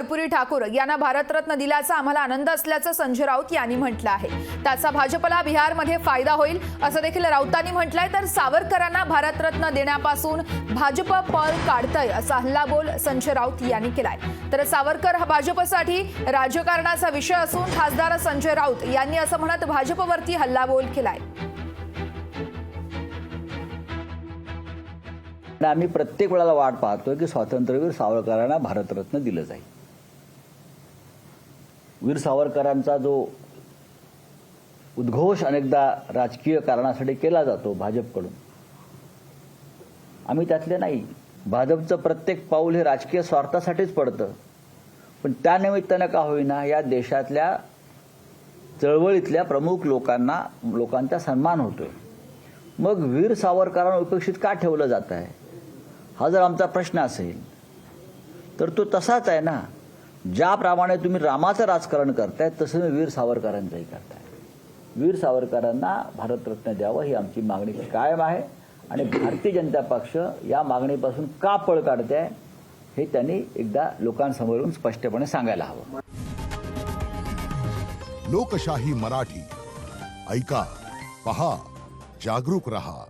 कर्पूरी ठाकूर यांना भारतरत्न दिल्याचा आम्हाला आनंद असल्याचं संजय राऊत यांनी म्हटलं आहे। त्याचा भाजपला बिहारमध्ये फायदा होईल असं देखील राऊतांनी म्हटलंय। तर सावरकरांना भारतरत्न देण्यापासून भाजप पळ काढतंय असा हल्लाबोल संजय राऊत यांनी केलाय। तर सावरकर हा भाजपसाठी राजकारणाचा विषय असून खासदार संजय राऊत यांनी असं म्हणत भाजपवरती हल्लाबोल केलाय। आम्ही प्रत्येक वेळेला वाट पाहतोय की स्वातंत्र्यवीर सावरकरांना भारतरत्न दिलं जाईल। वीर सावरकरांचा जो उद्घोष अनेकदा राजकीय कारणासाठी केला जातो भाजपकडून, आम्ही त्यातले नाही। भाजपचं प्रत्येक पाऊल हे राजकीय स्वार्थासाठीच पडतं, पण त्यानिमित्तानं का होईना या देशातल्या चळवळीतल्या प्रमुख लोकांचा सन्मान होतोय। मग वीर सावरकरांना उपेक्षित का ठेवलं जात आहे हा जर आमचा प्रश्न असेल तर तो तसाच आहे ना। ज्याप्रमाणे तुम्ही रामाचं राजकारण करताय तसं वीर सावरकरांचंही करताय। वीर सावरकरांना भारतरत्न द्यावं ही आमची मागणी कायम आहे आणि भारतीय जनता पक्ष या मागणीपासून का पळ काढते हे त्यांनी एकदा लोकांसमोरून स्पष्टपणे सांगायला हवं। लोकशाही मराठी ऐका, पहा, जागरूक रहा।